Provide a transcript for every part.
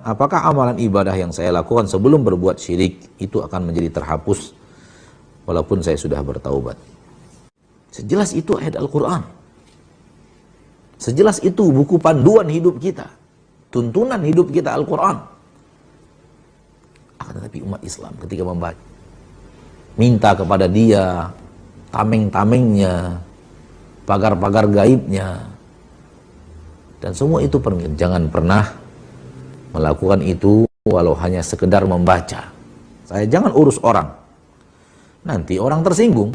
apakah amalan ibadah yang saya lakukan sebelum berbuat syirik itu akan menjadi terhapus walaupun saya sudah bertaubat? Sejelas itu ayat Al-Quran. Sejelas itu buku panduan hidup kita. Tuntunan hidup kita Al-Quran. Akan tetapi umat Islam ketika membaca, minta kepada dia tameng-tamengnya, pagar-pagar gaibnya, dan semua itu jangan pernah melakukan itu walau hanya sekedar membaca. Saya jangan urus orang, nanti orang tersinggung.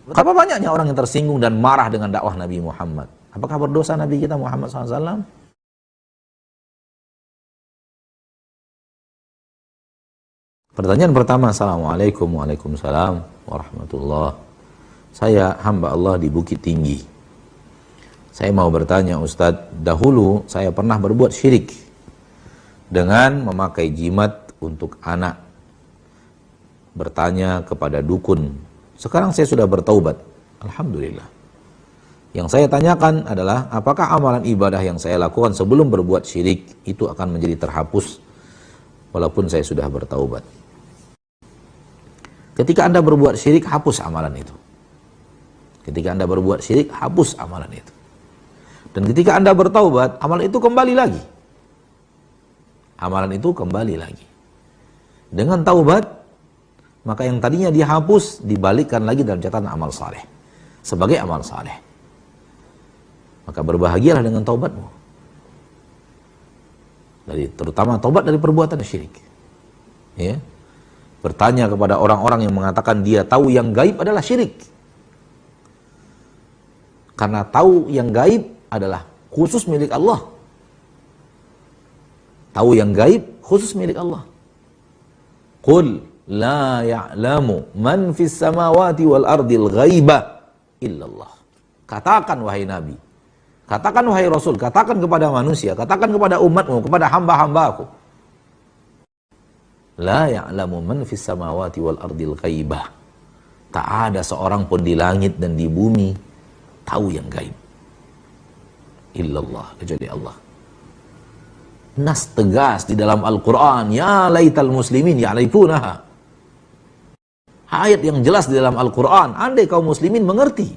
Betapa banyaknya orang yang tersinggung dan marah dengan dakwah Nabi Muhammad. Apakah berdosa Nabi kita Muhammad SAW? Pertanyaan pertama, Assalamualaikum. Waalaikumsalam warahmatullah. Saya hamba Allah di Bukit Tinggi. Saya mau bertanya Ustadz, dahulu saya pernah berbuat syirik dengan memakai jimat untuk anak, bertanya kepada dukun. Sekarang saya sudah bertaubat, alhamdulillah. Yang saya tanyakan adalah, apakah amalan ibadah yang saya lakukan sebelum berbuat syirik itu akan menjadi terhapus walaupun saya sudah bertaubat? Ketika Anda berbuat syirik, hapus amalan itu. Ketika Anda berbuat syirik, hapus amalan itu. Dan ketika Anda bertaubat, amalan itu kembali lagi. Amalan itu kembali lagi. Dengan taubat, maka yang tadinya dihapus, dibalikkan lagi dalam catatan amal saleh. Sebagai amal saleh. Maka berbahagialah dengan taubatmu. Terutama taubat dari perbuatan syirik. Ya. Bertanya kepada orang-orang yang mengatakan dia tahu yang gaib adalah syirik. Karena tahu yang gaib adalah khusus milik Allah. Tahu yang gaib khusus milik Allah. Qul la ya'lamu man fis samawati wal ardil ghaiba illallah. Katakan wahai Nabi, katakan wahai Rasul, katakan kepada manusia, katakan kepada umatmu, kepada hamba-hambaku. La ya'lamu man fis samawati wal ardil ghaibah. Tak ada seorang pun di langit dan di bumi tahu yang gaib. Illallah, kecuali Allah. Nas tegas di dalam Al-Quran, ya laital muslimin ya'rifunaha. Ayat yang jelas di dalam Al-Quran, andai kaum muslimin mengerti.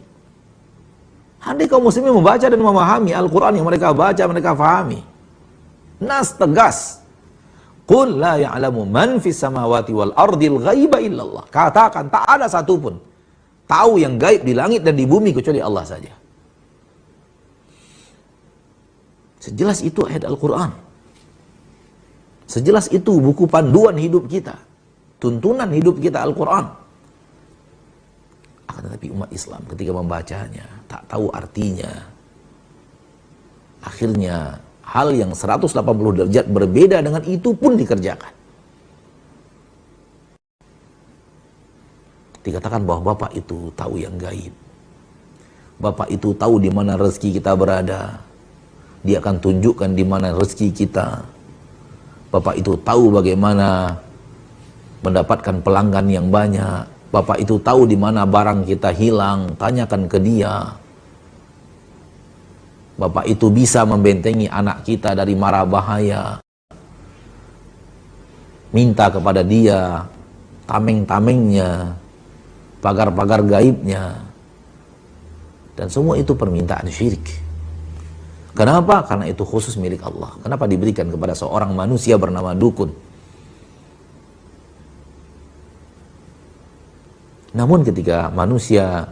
Andai kaum muslimin membaca dan memahami Al-Quran yang mereka baca, mereka fahami. Nas tegas. Qul la ya'lamu man fis samawati wal ardil ghaiba illallah. Katakan, tak ada satupun tahu yang gaib di langit dan di bumi kecuali Allah saja. Sejelas itu ayat Al-Quran. Sejelas itu buku panduan hidup kita. Tuntunan hidup kita Al-Quran. Akan tetapi umat Islam ketika membacanya, tak tahu artinya. Akhirnya hal yang 180 derajat berbeda dengan itu pun dikerjakan. Dikatakan bahwa Bapak itu tahu yang gaib. Bapak itu tahu di mana rezeki kita berada. Dia akan tunjukkan di mana rezeki kita. Bapak itu tahu bagaimana mendapatkan pelanggan yang banyak. Bapak itu tahu di mana barang kita hilang. Tanyakan ke dia. Bapak itu bisa membentengi anak kita dari mara bahaya. Minta kepada dia tameng-tamengnya, pagar-pagar gaibnya. Dan semua itu permintaan syirik. Kenapa? Karena itu khusus milik Allah. Kenapa diberikan kepada seorang manusia bernama dukun? Namun ketika manusia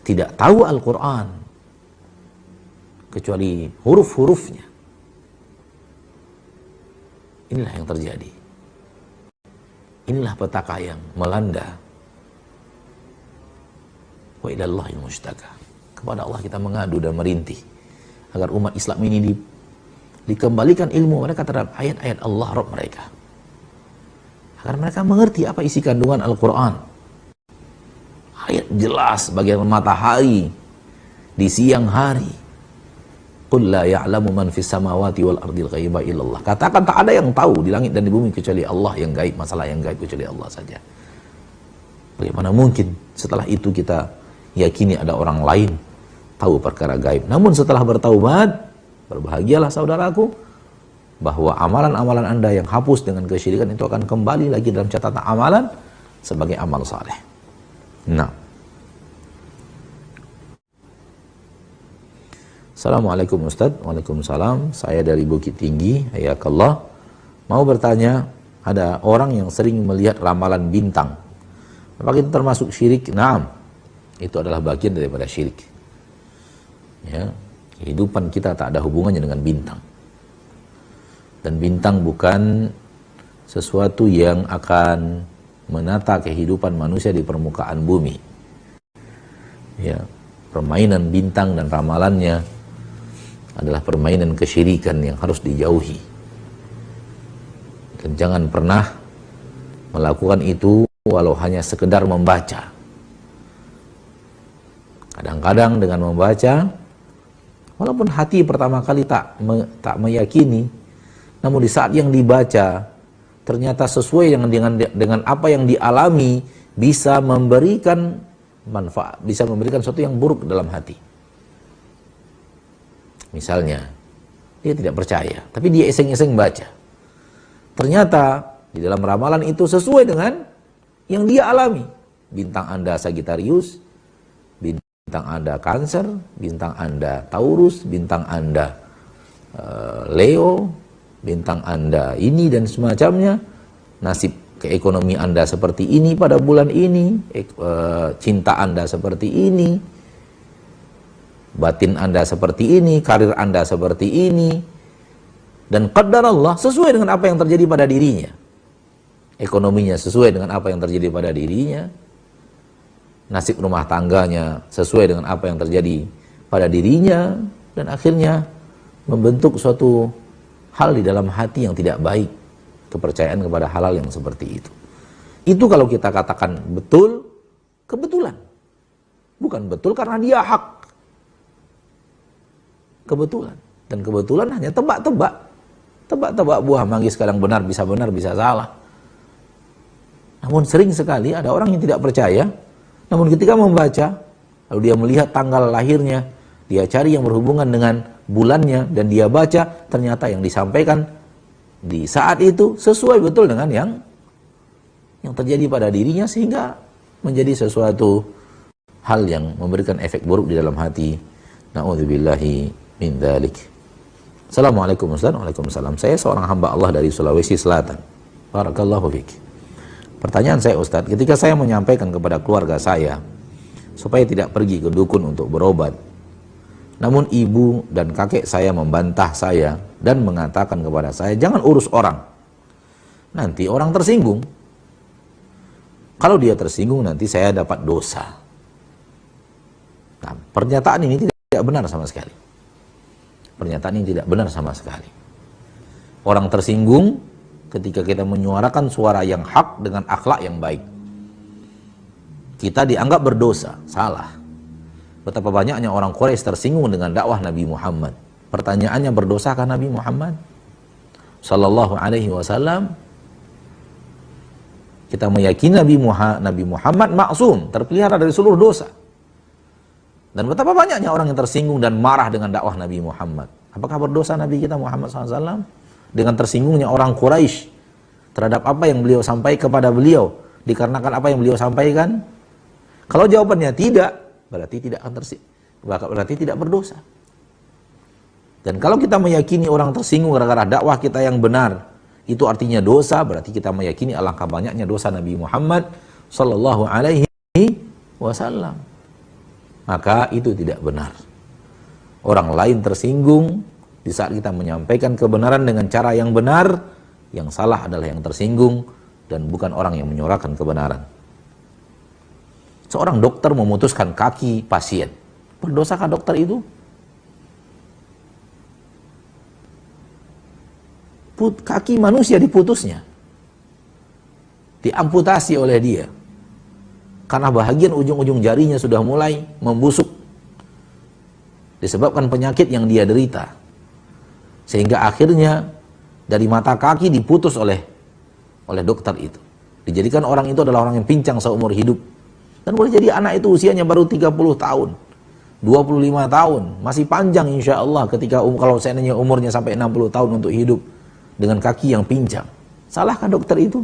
tidak tahu Al-Quran, kecuali huruf-hurufnya, inilah yang terjadi. Inilah petaka yang melanda. Wa ilallahil mustaka. Kepada Allah kita mengadu dan merintih agar umat Islam ini dikembalikan ilmu mereka terhadap ayat-ayat Allah Rabb mereka, agar mereka mengerti apa isi kandungan Al-Quran. Ayat jelas bagian matahari di siang hari. Qul la ya'lamu man fis samawati wal ardil ghaiba illallah. Katakan tak ada yang tahu di langit dan di bumi kecuali Allah yang gaib, masalah yang gaib kecuali Allah saja. Bagaimana mungkin setelah itu kita yakini ada orang lain tahu perkara gaib. Namun setelah bertaubat, Berbahagialah saudaraku, bahwa amalan-amalan Anda yang hapus dengan kesyirikan itu akan kembali lagi dalam catatan amalan sebagai amal saleh. Nah, Assalamualaikum Ustaz. Waalaikumsalam. Saya dari Bukit Tinggi, hayakallah. Mau bertanya, ada orang yang sering melihat ramalan bintang. Apakah itu termasuk syirik? Naam. Itu adalah bagian daripada syirik. Ya, kehidupan kita tak ada hubungannya dengan bintang. Dan bintang bukan sesuatu yang akan menata kehidupan manusia di permukaan bumi. Ya, permainan bintang dan ramalannya adalah permainan kesyirikan yang harus dijauhi. Dan jangan pernah melakukan itu walau hanya sekedar membaca. Kadang-kadang dengan membaca, walaupun hati pertama kali tak meyakini, namun di saat yang dibaca ternyata sesuai dengan apa yang dialami, bisa memberikan manfaat, bisa memberikan sesuatu yang buruk dalam hati. Misalnya, dia tidak percaya, tapi dia iseng-iseng baca. Ternyata di dalam ramalan itu sesuai dengan yang dia alami. Bintang Anda Sagittarius, bintang Anda Cancer, bintang Anda Taurus, bintang Anda Leo, bintang Anda ini dan semacamnya, nasib keekonomi Anda seperti ini pada bulan ini, cinta Anda seperti ini, batin Anda seperti ini, karir Anda seperti ini, dan qadar Allah sesuai dengan apa yang terjadi pada dirinya. Ekonominya sesuai dengan apa yang terjadi pada dirinya, nasib rumah tangganya sesuai dengan apa yang terjadi pada dirinya, dan akhirnya membentuk suatu hal di dalam hati yang tidak baik, kepercayaan kepada hal-hal yang seperti itu. Itu kalau kita katakan betul, kebetulan. Bukan betul karena dia hak. Kebetulan. Dan kebetulan hanya tebak-tebak. Tebak-tebak buah manggis, kadang benar, bisa salah. Namun sering sekali ada orang yang tidak percaya, namun ketika membaca, lalu dia melihat tanggal lahirnya, dia cari yang berhubungan dengan bulannya, dan dia baca, ternyata yang disampaikan di saat itu sesuai betul dengan yang terjadi pada dirinya, sehingga menjadi sesuatu hal yang memberikan efek buruk di dalam hati. Na'udzubillahi min dzalik. Assalamualaikum Ustaz. Waalaikumsalam. Saya seorang hamba Allah dari Sulawesi Selatan. Barakallahu fiik. Pertanyaan saya Ustaz, ketika saya menyampaikan kepada keluarga saya supaya tidak pergi ke dukun untuk berobat, namun ibu dan kakek saya membantah saya dan mengatakan kepada saya, jangan urus orang, nanti orang tersinggung. Kalau dia tersinggung nanti saya dapat dosa. Nah, pernyataan ini tidak benar sama sekali. Pernyataan ini tidak benar sama sekali. Orang tersinggung ketika kita menyuarakan suara yang hak dengan akhlak yang baik. Kita dianggap berdosa, salah. Betapa banyaknya orang Quraisy tersinggung dengan dakwah Nabi Muhammad. Pertanyaannya, berdosakah Nabi Muhammad sallallahu alaihi wasallam? Kita meyakini Nabi Muhammad maksum, terpelihara dari seluruh dosa. Dan betapa banyaknya orang yang tersinggung dan marah dengan dakwah Nabi Muhammad. Apakah berdosa Nabi kita Muhammad SAW? Dengan tersinggungnya orang Quraisy terhadap apa yang beliau sampaikan kepada beliau, dikarenakan apa yang beliau sampaikan? Kalau jawabannya tidak, berarti tidak akan berarti tidak berdosa. Dan kalau kita meyakini orang tersinggung gara-gara dakwah kita yang benar, itu artinya dosa, berarti kita meyakini alangkah banyaknya dosa Nabi Muhammad sallallahu alaihi wasallam. Maka itu tidak benar. Orang lain tersinggung di saat kita menyampaikan kebenaran dengan cara yang benar, yang salah adalah yang tersinggung dan bukan orang yang menyuarakan kebenaran. Seorang dokter memutuskan kaki pasien. Berdosakah dokter itu? Kaki manusia diputusnya, diamputasi oleh dia karena bahagian ujung-ujung jarinya sudah mulai membusuk disebabkan penyakit yang dia derita, sehingga akhirnya dari mata kaki diputus oleh dokter itu, dijadikan orang itu adalah orang yang pincang seumur hidup, dan boleh jadi anak itu usianya baru 30 tahun, 25 tahun, masih panjang insya Allah ketika kalau seandainya umurnya sampai 60 tahun untuk hidup dengan kaki yang pincang. Salahkah dokter itu?